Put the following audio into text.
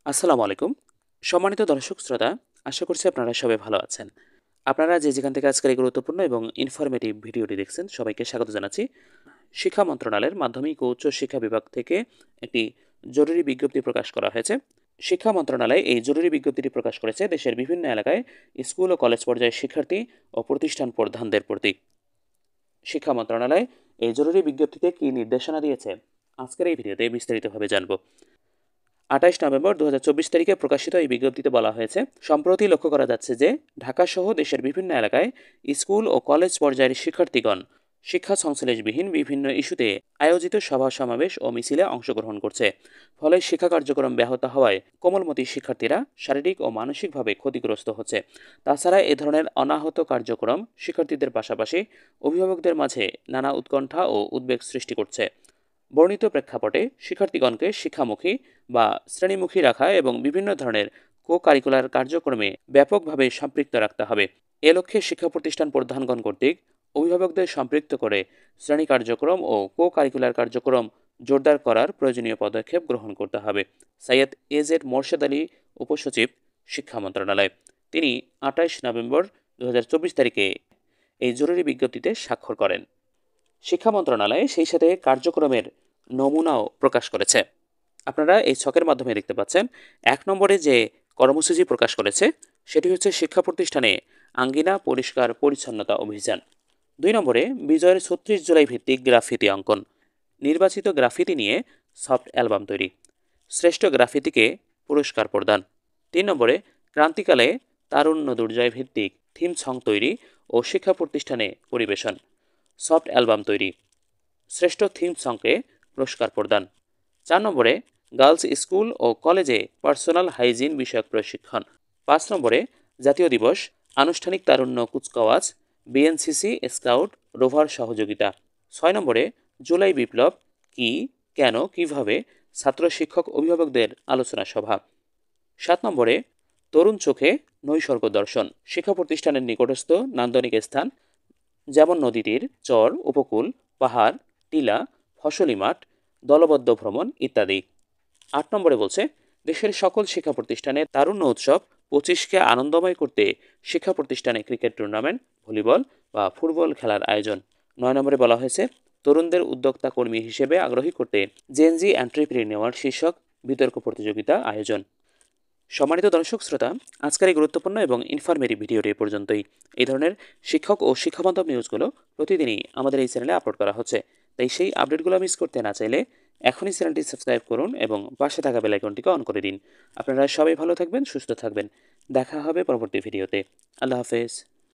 আসসালামু আলাইকুম। সম্মানিত দর্শক শ্রোতা, আশা করছি আপনারা সবাই ভালো আছেন। আপনারা যে যেখান থেকে আজকের এই গুরুত্বপূর্ণ এবং ইনফরমেটিভ ভিডিওটি দেখছেন, সবাইকে স্বাগত জানাচ্ছি। শিক্ষা মন্ত্রণালয়ের মাধ্যমিক ও উচ্চ শিক্ষা বিভাগ থেকে একটি জরুরি বিজ্ঞপ্তি প্রকাশ করা হয়েছে। শিক্ষা মন্ত্রণালয় এই জরুরি বিজ্ঞপ্তিটি প্রকাশ করেছে দেশের বিভিন্ন এলাকায় স্কুল ও কলেজ পর্যায়ের শিক্ষার্থী ও প্রতিষ্ঠান প্রধানদের প্রতি। শিক্ষা মন্ত্রণালয় এই জরুরি বিজ্ঞপ্তিতে কী নির্দেশনা দিয়েছে, আজকের এই ভিডিওতে বিস্তারিতভাবে জানব। ২৮ নভেম্বর ২০২৪ তারিখে প্রকাশিত এই বিজ্ঞপ্তিতে বলা হয়েছে, সম্প্রতি লক্ষ্য করা যাচ্ছে যে ঢাকাসহ দেশের বিভিন্ন এলাকায় স্কুল ও কলেজ পর্যায়ের শিক্ষার্থীগণ শিক্ষা সংশ্লেষবিহীন বিভিন্ন ইস্যুতে আয়োজিত সভা সমাবেশ ও মিছিলে অংশগ্রহণ করছে। ফলে শিক্ষা কার্যক্রম ব্যাহত হওয়ায় কোমলমতি শিক্ষার্থীরা শারীরিক ও মানসিকভাবে ক্ষতিগ্রস্ত হচ্ছে। তাছাড়া এ ধরনের অনাহত কার্যক্রম শিক্ষার্থীদের পাশাপাশি অভিভাবকদের মাঝে নানা উৎকণ্ঠা ও উদ্বেগ সৃষ্টি করছে। বর্ণিত প্রেক্ষাপটে শিক্ষার্থীগণকে শিক্ষামুখী বা শ্রেণীমুখী রাখা এবং বিভিন্ন ধরনের কো-কারিকুলার কার্যক্রমে ব্যাপকভাবে সম্পৃক্ত রাখতে হবে। এ লক্ষ্যে শিক্ষা প্রতিষ্ঠান প্রধানগণ কর্তৃক অভিভাবকদের সম্পৃক্ত করে শ্রেণী কার্যক্রম ও কো-কারিকুলার কার্যক্রম জোরদার করার প্রয়োজনীয় পদক্ষেপ গ্রহণ করতে হবে। সৈয়দ এজেড মোর্শেদ আলী, উপসচিব, শিক্ষা মন্ত্রণালয়, তিনি ২৮ নভেম্বর ২০২৪ তারিখে এই জরুরি বিজ্ঞপ্তিতে স্বাক্ষর করেন। শিক্ষা মন্ত্রণালয় সেই সাথে কার্যক্রমের নমুনাও প্রকাশ করেছে। আপনারা এই ছকের মাধ্যমে দেখতে পাচ্ছেন, ১ নম্বরে যে কর্মসূচি প্রকাশ করেছে সেটি হচ্ছে শিক্ষা প্রতিষ্ঠানে আঙ্গিনা পরিষ্কার পরিচ্ছন্নতা অভিযান। ২ নম্বরে বিজয়ের ৩৬ জুলাই ভিত্তিক গ্রাফিতি অঙ্কন, নির্বাচিত গ্রাফিতি নিয়ে সফট অ্যালবাম তৈরি, শ্রেষ্ঠ গ্রাফিতিকে পুরস্কার প্রদান। ৩ নম্বরে ক্রান্তিকালে তারুণ্য দুর্জয় ভিত্তিক থিম সং তৈরি ও শিক্ষা প্রতিষ্ঠানে পরিবেশন, সফট অ্যালবাম তৈরি, শ্রেষ্ঠ থিম সংকে পুরস্কার প্রদান। ৪ নম্বরে গার্লস স্কুল ও কলেজে পার্সোনাল হাইজিন বিষয়ক প্রশিক্ষণ। ৫ নম্বরে জাতীয় দিবস, আনুষ্ঠানিক তারুণ্য কুচকাওয়াজ, বিএনসিসি স্কাউট রোভার সহযোগিতা। ৬ নম্বরে জুলাই বিপ্লব কি, কেন, কিভাবে, ছাত্র শিক্ষক অভিভাবকদের আলোচনা সভা। ৭ নম্বরে তরুণ চোখে নৈসর্গ দর্শন, শিক্ষা প্রতিষ্ঠানের নিকটস্থ নান্দনিক স্থান যেমন নদী তীর, চর, উপকূল, পাহাড়, টিলা, ফসলি মাঠ, দলবদ্ধ ভ্রমণ ইত্যাদি। ৮ নম্বরে বলছে, দেশের সকল শিক্ষা প্রতিষ্ঠানে তারুণ্য উৎসব ২৫কে আনন্দময় করতে শিক্ষা প্রতিষ্ঠানে ক্রিকেট টুর্নামেন্ট, ভলিবল বা ফুটবল খেলার আয়োজন। ৯ নম্বরে বলা হয়েছে, তরুণদের উদ্যোক্তা কর্মী হিসেবে আগ্রহী করতে জেনজি এন্ট্রিপ্রেনিউয়ার শীর্ষক বিতর্ক প্রতিযোগিতা আয়োজন। সম্মানিত দর্শক শ্রোতা, আজকের এই গুরুত্বপূর্ণ এবং ইনফরমেটিভ ভিডিওটি পর্যন্তই। এই ধরনের শিক্ষক ও শিক্ষাবান্ধব নিউজগুলো প্রতিদিনই আমাদের এই চ্যানেলে আপলোড করা হচ্ছে, তাই সেই আপডেটগুলো মিস করতে না চাইলে এখনই চ্যানেলটি সাবস্ক্রাইব করুন এবং পাশে থাকা বেল আইকনটিকে অন করে দিন। আপনারা সবাই ভালো থাকবেন, সুস্থ থাকবেন। দেখা হবে পরবর্তী ভিডিওতে। আল্লাহ হাফেজ।